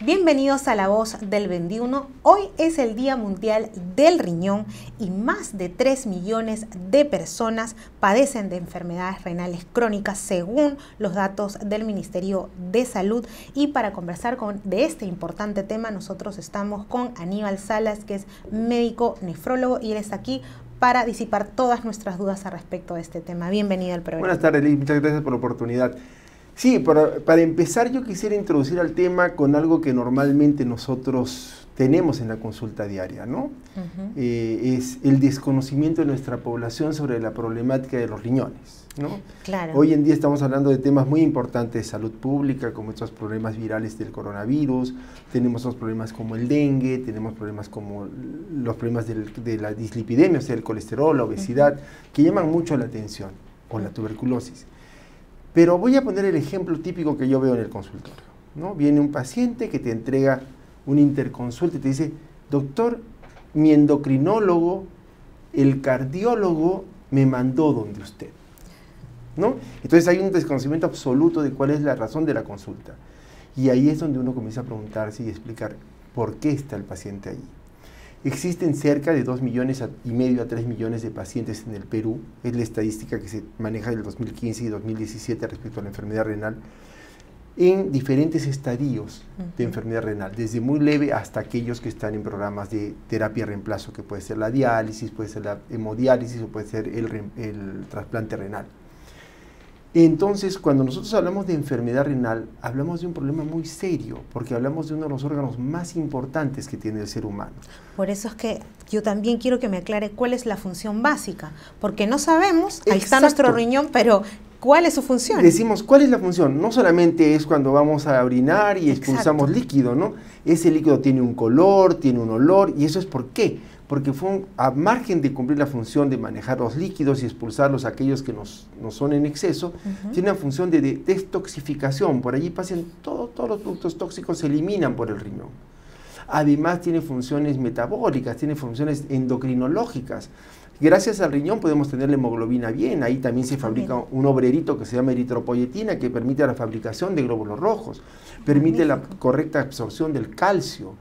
Bienvenidos a La Voz del 21. Hoy es el Día Mundial del Riñón y más de 3 millones de personas padecen de enfermedades renales crónicas según los datos del Ministerio de Salud. Y para conversar de este importante tema nosotros estamos con Aníbal Salas, que es médico nefrólogo, y él está aquí para disipar todas nuestras dudas al respecto de este tema. Bienvenido al programa. Buenas tardes, Liz. Muchas gracias por la oportunidad. Sí, para empezar yo quisiera introducir al tema con algo que normalmente nosotros tenemos en la consulta diaria, ¿no? Es el desconocimiento de nuestra población sobre la problemática de los riñones, ¿no? Claro. Hoy en día estamos hablando de temas muy importantes de salud pública, como estos problemas virales del coronavirus, tenemos otros problemas como el dengue, tenemos problemas como los problemas de la dislipidemia, o sea, el colesterol, la obesidad, que llaman mucho la atención, o la tuberculosis. Pero voy a poner el ejemplo típico que yo veo en el consultorio, ¿no? Viene un paciente que te entrega una interconsulta y te dice: doctor, mi endocrinólogo, el cardiólogo me mandó donde usted, ¿no? Entonces hay un desconocimiento absoluto de cuál es la razón de la consulta. Y ahí es donde uno comienza a preguntarse y explicar por qué está el paciente ahí. Existen cerca de 2,5 millones a 3 millones de pacientes en el Perú. Es la estadística que se maneja del 2015 y 2017 respecto a la enfermedad renal, en diferentes estadios de enfermedad renal, desde muy leve hasta aquellos que están en programas de terapia reemplazo, que puede ser la diálisis, puede ser la hemodiálisis o puede ser el trasplante renal. Entonces, cuando nosotros hablamos de enfermedad renal, hablamos de un problema muy serio, porque hablamos de uno de los órganos más importantes que tiene el ser humano. Por eso es que yo también quiero que me aclare cuál es la función básica, porque no sabemos, ahí está nuestro riñón, pero ¿cuál es su función? Decimos, ¿cuál es la función? No solamente es cuando vamos a orinar y expulsamos líquido, ¿no? Ese líquido tiene un color, tiene un olor, y eso es ¿por qué? Porque a margen de cumplir la función de manejar los líquidos y expulsarlos aquellos que nos son en exceso, tiene una función de detoxificación. Por allí pasan todos los productos tóxicos, se eliminan por el riñón. Además tiene funciones metabólicas, tiene funciones endocrinológicas. Gracias al riñón podemos tener la hemoglobina bien, ahí también se fabrica un obrerito que se llama eritropoyetina, que permite la fabricación de glóbulos rojos, permite la correcta absorción del calcio.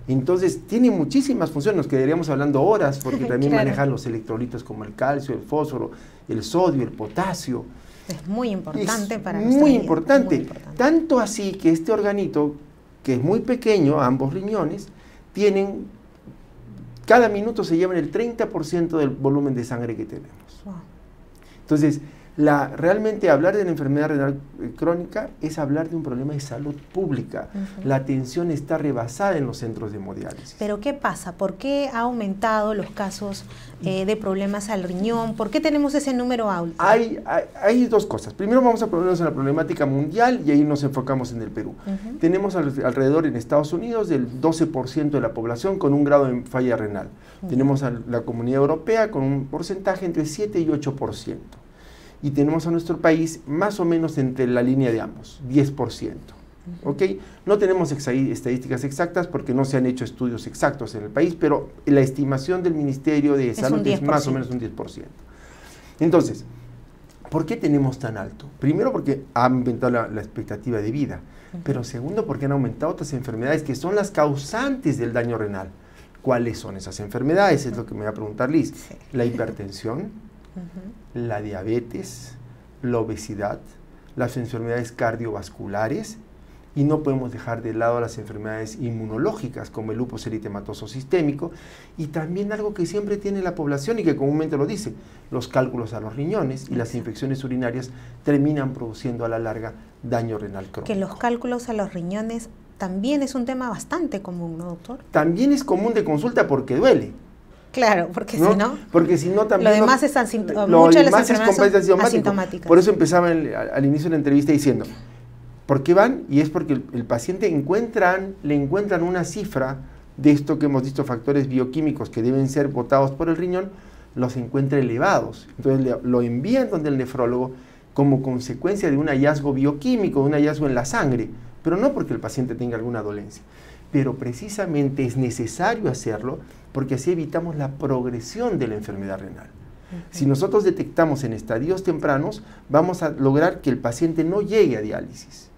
Entonces, tiene muchísimas funciones, nos quedaríamos hablando horas, porque también manejan los electrolitos como el calcio, el fósforo, el sodio, el potasio. Es muy importante para nuestra vida. Muy importante. Tanto así que este organito, que es muy pequeño, ambos riñones, cada minuto se llevan el 30% del volumen de sangre que tenemos. Wow. Entonces, realmente hablar de la enfermedad renal crónica es hablar de un problema de salud pública. La atención está rebasada en los centros de hemodiálisis. ¿Pero qué pasa? ¿Por qué ha aumentado los casos de problemas al riñón? ¿Por qué tenemos ese número alto? Hay dos cosas. Primero vamos a ponernos en la problemática mundial y ahí nos enfocamos en el Perú. Tenemos alrededor en Estados Unidos del 12% de la población con un grado de falla renal. Tenemos a la Comunidad Europea con un porcentaje entre 7 y 8%. Y tenemos a nuestro país más o menos entre la línea de ambos, 10%. ¿Ok? No tenemos estadísticas exactas porque no se han hecho estudios exactos en el país, pero la estimación del Ministerio de Salud es más o menos un 10%. Entonces, ¿por qué tenemos tan alto? Primero, porque ha aumentado la expectativa de vida, pero segundo, porque han aumentado otras enfermedades que son las causantes del daño renal. ¿Cuáles son esas enfermedades? Es lo que me va a preguntar Liz. Sí. La hipertensión, la diabetes, la obesidad, las enfermedades cardiovasculares, y no podemos dejar de lado las enfermedades inmunológicas como el lupus eritematoso sistémico, y también algo que siempre tiene la población y que comúnmente lo dice: los cálculos a los riñones y las infecciones urinarias terminan produciendo a la larga daño renal crónico. Que los cálculos a los riñones también es un tema bastante común, ¿no, doctor? También es común de consulta porque duele. Claro, porque si no también lo demás es asintomático. Por eso empezaba al inicio de la entrevista diciendo, ¿por qué van? Y es porque el paciente le encuentran una cifra de esto que hemos visto, factores bioquímicos que deben ser botados por el riñón, los encuentra elevados. Entonces lo envían donde el nefrólogo como consecuencia de un hallazgo bioquímico, un hallazgo en la sangre, pero no porque el paciente tenga alguna dolencia. Pero precisamente es necesario hacerlo porque así evitamos la progresión de la enfermedad renal. Si nosotros detectamos en estadios tempranos, vamos a lograr que el paciente no llegue a diálisis.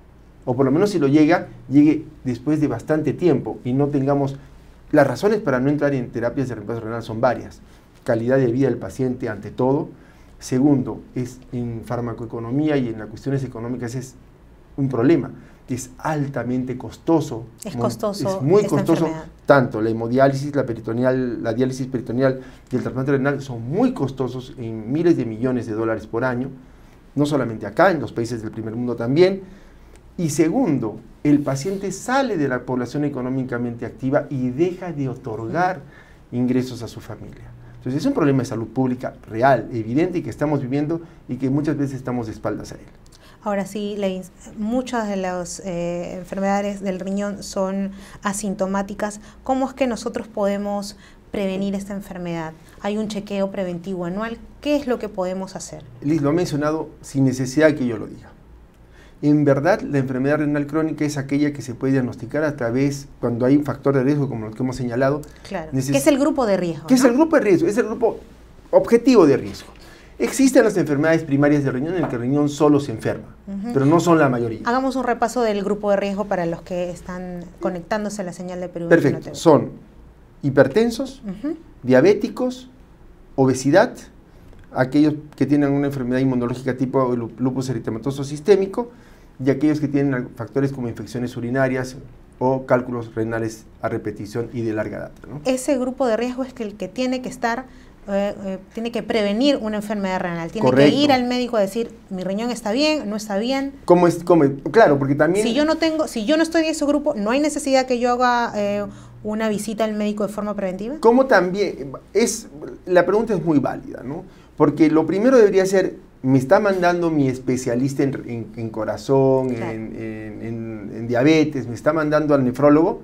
o por lo menos si lo llega, llegue después de bastante tiempo y no tengamos... Las razones para no entrar en terapias de reemplazo renal son varias. Calidad de vida del paciente ante todo. Segundo, es en farmacoeconomía y en las cuestiones económicas es un problema. Es altamente costoso. Es costoso. Es muy esta costoso. enfermedad. Tanto La hemodiálisis, la peritoneal, la diálisis peritoneal y el trasplante renal son muy costosos en miles de millones de dólares por año. No solamente acá, en los países del primer mundo también. Y segundo, el paciente sale de la población económicamente activa y deja de otorgar ingresos a su familia. Entonces es un problema de salud pública real, evidente y que estamos viviendo y que muchas veces estamos de espaldas a él. Ahora sí, muchas de las enfermedades del riñón son asintomáticas. ¿Cómo es que nosotros podemos prevenir esta enfermedad? ¿Hay un chequeo preventivo anual? ¿Qué es lo que podemos hacer? Liz lo ha mencionado sin necesidad que yo lo diga. En verdad, la enfermedad renal crónica es aquella que se puede diagnosticar a través, cuando hay un factor de riesgo como los que hemos señalado. Claro, que es el grupo de riesgo, ¿no? Es el grupo de riesgo, es el grupo objetivo de riesgo. Existen las enfermedades primarias del riñón en el que el riñón solo se enferma, pero no son la mayoría. Hagamos un repaso del grupo de riesgo para los que están conectándose a la señal de Perú. Perfecto, son hipertensos, diabéticos, obesidad, aquellos que tienen una enfermedad inmunológica tipo lupus eritematoso sistémico y aquellos que tienen factores como infecciones urinarias o cálculos renales a repetición y de larga data, ¿no? Ese grupo de riesgo es el que tiene que estar, tiene que prevenir una enfermedad renal, tiene Correcto. que ir al médico a decir, mi riñón está bien, no está bien. Claro, porque también... Si yo no estoy en ese grupo, ¿no hay necesidad que yo haga una visita al médico de forma preventiva? Como también, la pregunta es muy válida, ¿no? Porque lo primero debería ser, me está mandando mi especialista en corazón, claro, en diabetes, me está mandando al nefrólogo,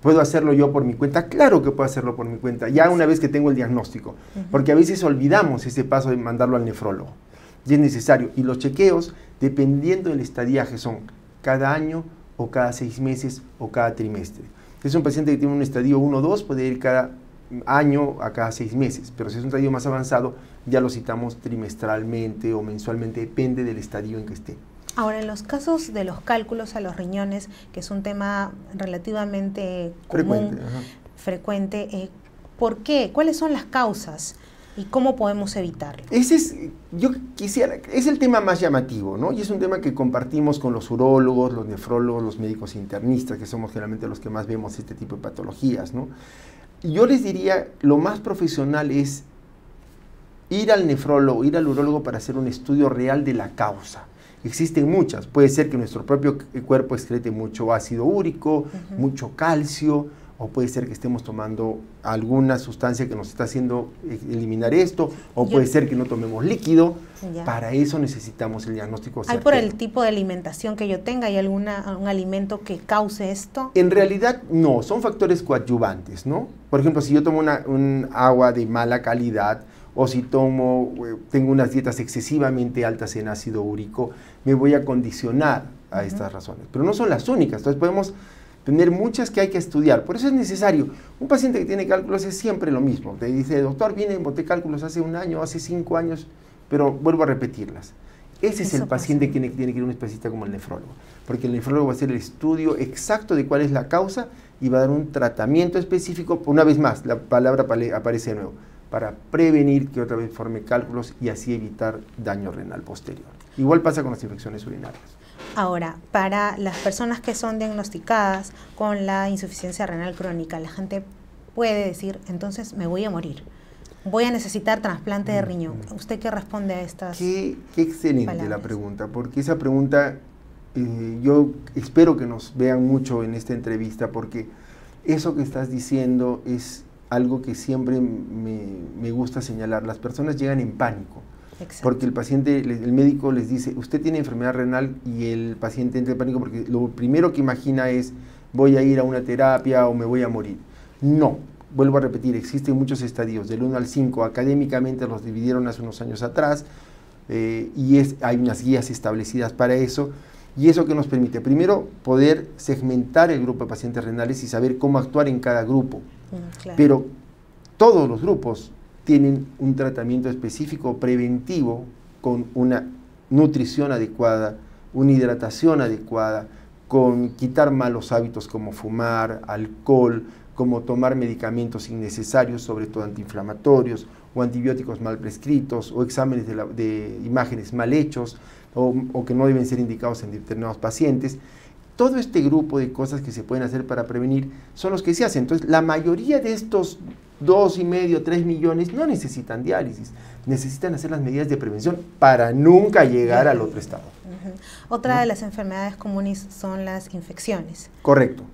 ¿puedo hacerlo yo por mi cuenta? Claro que puedo hacerlo por mi cuenta, ya una vez que tengo el diagnóstico, porque a veces olvidamos ese paso de mandarlo al nefrólogo, y es necesario. Y los chequeos, dependiendo del estadiaje, son cada año, o cada 6 meses, o cada trimestre. Si es un paciente que tiene un estadio 1 o 2, puede ir cada año a cada 6 meses, pero si es un estadio más avanzado, ya lo citamos trimestralmente o mensualmente, depende del estadio en que esté. Ahora, en los casos de los cálculos a los riñones, que es un tema relativamente común, frecuente, ¿por qué? ¿Cuáles son las causas? ¿Y cómo podemos evitarlo? Es el tema más llamativo, ¿no? Y es un tema que compartimos con los urólogos, los nefrólogos, los médicos internistas, que somos generalmente los que más vemos este tipo de patologías, ¿no? Yo les diría, lo más profesional es ir al nefrólogo, ir al urólogo para hacer un estudio real de la causa. Existen muchas, puede ser que nuestro propio cuerpo excrete mucho ácido úrico, mucho calcio, o puede ser que estemos tomando alguna sustancia que nos está haciendo eliminar esto, o puede ser que no tomemos líquido. Ya. Para eso necesitamos el diagnóstico certero. ¿Hay por el tipo de alimentación que yo tenga? ¿Hay algún alimento que cause esto? En realidad no, son factores coadyuvantes, ¿no? Por ejemplo, si yo tomo un agua de mala calidad, o si tengo unas dietas excesivamente altas en ácido úrico, me voy a condicionar a estas razones. Pero no son las únicas, entonces podemos tener muchas que hay que estudiar. Por eso es necesario. Un paciente que tiene cálculos es siempre lo mismo. Te dice, doctor, boté cálculos hace 1 año, hace 5 años, pero vuelvo a repetirlas. Ese es el paciente que tiene que ir a un especialista como el nefrólogo, porque el nefrólogo va a hacer el estudio exacto de cuál es la causa y va a dar un tratamiento específico. Una vez más, la palabra aparece de nuevo, para prevenir que otra vez forme cálculos y así evitar daño renal posterior. Igual pasa con las infecciones urinarias. Ahora, para las personas que son diagnosticadas con la insuficiencia renal crónica, la gente puede decir, entonces me voy a morir, voy a necesitar trasplante de riñón. ¿Usted qué responde a estas Qué excelente palabras? La pregunta, porque esa pregunta yo espero que nos vean mucho en esta entrevista, porque eso que estás diciendo es algo que siempre me gusta señalar. Las personas llegan en pánico. Exacto. Porque el médico les dice, usted tiene enfermedad renal, y el paciente entra en pánico porque lo primero que imagina es, voy a ir a una terapia o me voy a morir. No, vuelvo a repetir, existen muchos estadios, del 1 al 5, académicamente los dividieron hace unos años atrás, hay unas guías establecidas para eso, y eso que nos permite, primero, poder segmentar el grupo de pacientes renales y saber cómo actuar en cada grupo. Claro. Pero todos los grupos tienen un tratamiento específico preventivo con una nutrición adecuada, una hidratación adecuada, con quitar malos hábitos como fumar, alcohol, como tomar medicamentos innecesarios, sobre todo antiinflamatorios, o antibióticos mal prescritos, o exámenes de imágenes mal hechos, o que no deben ser indicados en determinados pacientes. Todo este grupo de cosas que se pueden hacer para prevenir son los que se hacen. Entonces, la mayoría de estos 2,5, 3 millones no necesitan diálisis, necesitan hacer las medidas de prevención para nunca llegar al otro estado. Otra de las enfermedades comunes son las infecciones. Correcto.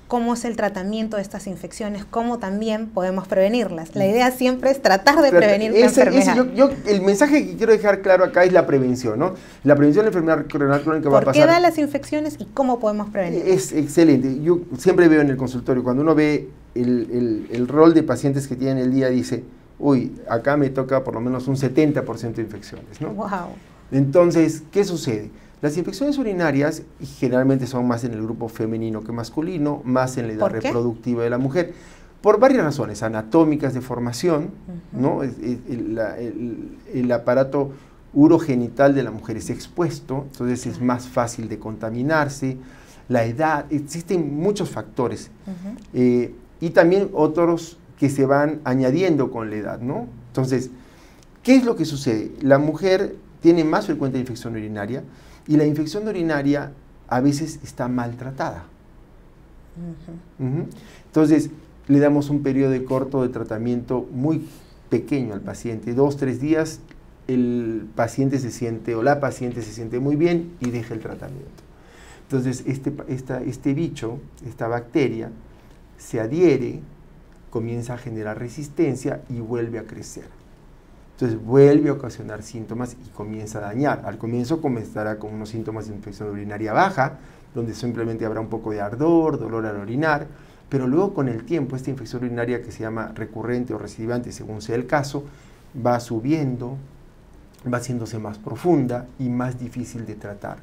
¿Cómo es el tratamiento de estas infecciones? ¿Cómo también podemos prevenirlas? La idea siempre es tratar de prevenir la enfermedad. El mensaje que quiero dejar claro acá es la prevención, ¿no? La prevención de la enfermedad renal crónica va a pasar. ¿Por qué dan las infecciones y cómo podemos prevenirlas? Es excelente. Yo siempre veo en el consultorio, cuando uno ve el rol de pacientes que tienen el día, dice, uy, acá me toca por lo menos un 70% de infecciones, ¿no? Wow. Entonces, ¿qué sucede? Las infecciones urinarias generalmente son más en el grupo femenino que masculino, más en la edad reproductiva de la mujer, por varias razones, anatómicas de formación, ¿no? El aparato urogenital de la mujer es expuesto, entonces es más fácil de contaminarse, la edad, existen muchos factores, y también otros que se van añadiendo con la edad, ¿no? Entonces, ¿qué es lo que sucede? La mujer tiene más frecuente infección urinaria, y la infección urinaria a veces está maltratada. Entonces, le damos un periodo corto de tratamiento muy pequeño al paciente. 2, 3 días, el paciente se siente, o la paciente se siente muy bien y deja el tratamiento. Entonces, este bicho, esta bacteria, se adhiere, comienza a generar resistencia y vuelve a crecer. Entonces vuelve a ocasionar síntomas y comienza a dañar. Al comienzo comenzará con unos síntomas de infección urinaria baja, donde simplemente habrá un poco de ardor, dolor al orinar, pero luego con el tiempo esta infección urinaria, que se llama recurrente o recidivante según sea el caso, va subiendo, va haciéndose más profunda y más difícil de tratar.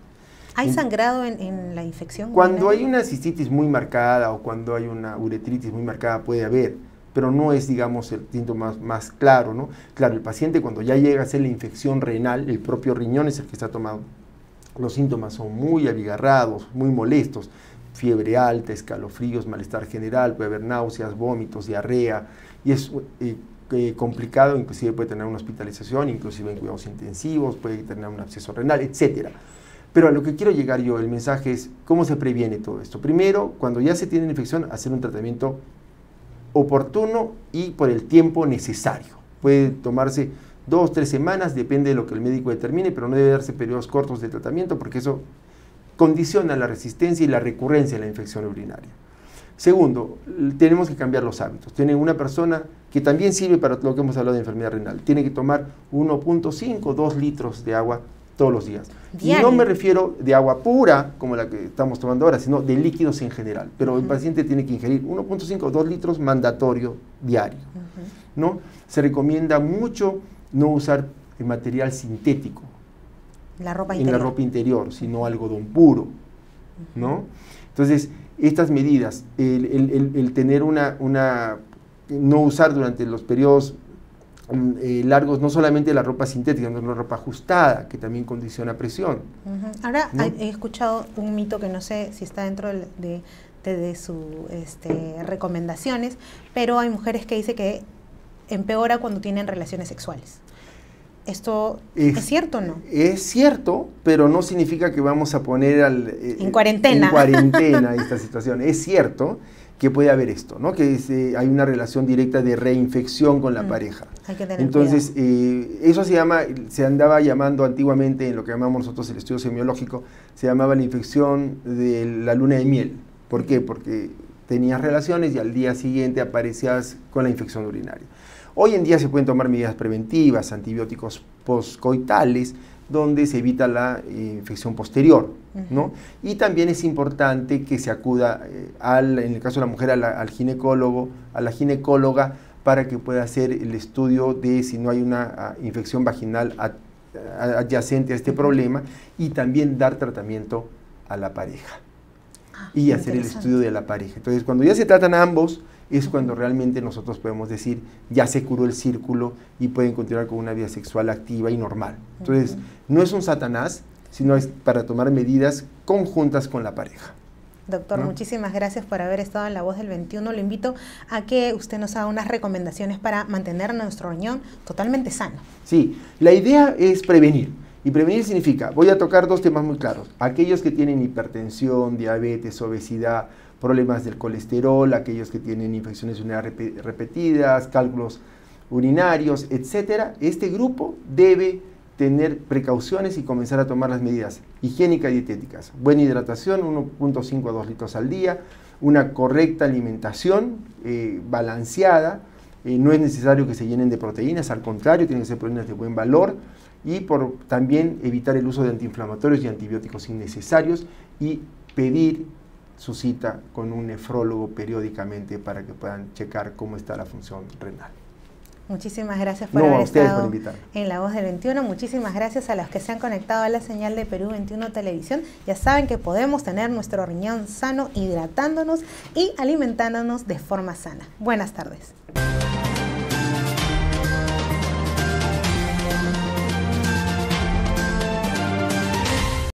¿Hay sangrado en la infección Cuando urinaria? hay una cistitis muy marcada o cuando hay una uretritis muy marcada puede haber, pero no es, digamos, el síntoma más claro, ¿no? Claro, el paciente cuando ya llega a ser la infección renal, el propio riñón es el que está tomado, los síntomas son muy abigarrados, muy molestos, fiebre alta, escalofríos, malestar general, puede haber náuseas, vómitos, diarrea, y es complicado, inclusive puede tener una hospitalización, inclusive en cuidados intensivos, puede tener un absceso renal, etcétera. Pero a lo que quiero llegar yo, el mensaje es, ¿cómo se previene todo esto? Primero, cuando ya se tiene la infección, hacer un tratamiento oportuno y por el tiempo necesario. Puede tomarse 2 o 3 semanas, depende de lo que el médico determine, pero no debe darse periodos cortos de tratamiento porque eso condiciona la resistencia y la recurrencia de la infección urinaria. Segundo, tenemos que cambiar los hábitos. Tiene una persona que también sirve para lo que hemos hablado de enfermedad renal, tiene que tomar 1.5, 2 litros de agua todos los días. Y no me refiero de agua pura, como la que estamos tomando ahora, sino de líquidos en general. Pero el paciente tiene que ingerir 1.5 o 2 litros mandatorio diario, ¿no? Se recomienda mucho no usar material sintético en la ropa interior, sino algodón puro, ¿no? Entonces, estas medidas, el tener no usar durante los periodos largos, no solamente la ropa sintética, sino la ropa ajustada, que también condiciona presión. Ahora, ¿no? He escuchado un mito que no sé si está dentro de sus recomendaciones, pero hay mujeres que dicen que empeora cuando tienen relaciones sexuales. ¿Esto es cierto o no? Es cierto, pero no significa que vamos a poner en cuarentena esta situación. Es cierto que puede haber esto, ¿no? Que hay una relación directa de reinfección con la pareja. Hay que tener Entonces, eso se andaba llamando antiguamente, en lo que llamamos nosotros el estudio semiológico, se llamaba la infección de la luna de miel. ¿Por qué? Porque tenías relaciones y al día siguiente aparecías con la infección urinaria. Hoy en día se pueden tomar medidas preventivas, antibióticos postcoitales, donde se evita la infección posterior, ¿no? Y también es importante que se acuda, en el caso de la mujer, al ginecólogo, a la ginecóloga, para que pueda hacer el estudio de si no hay una infección vaginal adyacente a este problema, y también dar tratamiento a la pareja y hacer el estudio de la pareja. Entonces, cuando ya se tratan ambos, es cuando realmente nosotros podemos decir, ya se curó el círculo y pueden continuar con una vida sexual activa y normal. Entonces, no es un Satanás, sino es para tomar medidas conjuntas con la pareja. Doctor, ¿no? Muchísimas gracias por haber estado en La Voz del 21. Lo invito a que usted nos haga unas recomendaciones para mantener nuestro riñón totalmente sano. Sí, la idea es prevenir. Y prevenir significa, voy a tocar dos temas muy claros. Aquellos que tienen hipertensión, diabetes, obesidad, problemas del colesterol, aquellos que tienen infecciones urinarias repetidas, cálculos urinarios, etc. Este grupo debe tener precauciones y comenzar a tomar las medidas higiénicas y dietéticas. Buena hidratación, 1.5 a 2 litros al día, una correcta alimentación balanceada, no es necesario que se llenen de proteínas, al contrario, tienen que ser proteínas de buen valor, y también evitar el uso de antiinflamatorios y antibióticos innecesarios y pedir su cita con un nefrólogo periódicamente para que puedan checar cómo está la función renal. Muchísimas gracias por haber a ustedes estado por invitarme. en La Voz del 21. Muchísimas gracias a los que se han conectado a la señal de Perú 21 Televisión. Ya saben que podemos tener nuestro riñón sano hidratándonos y alimentándonos de forma sana. Buenas tardes.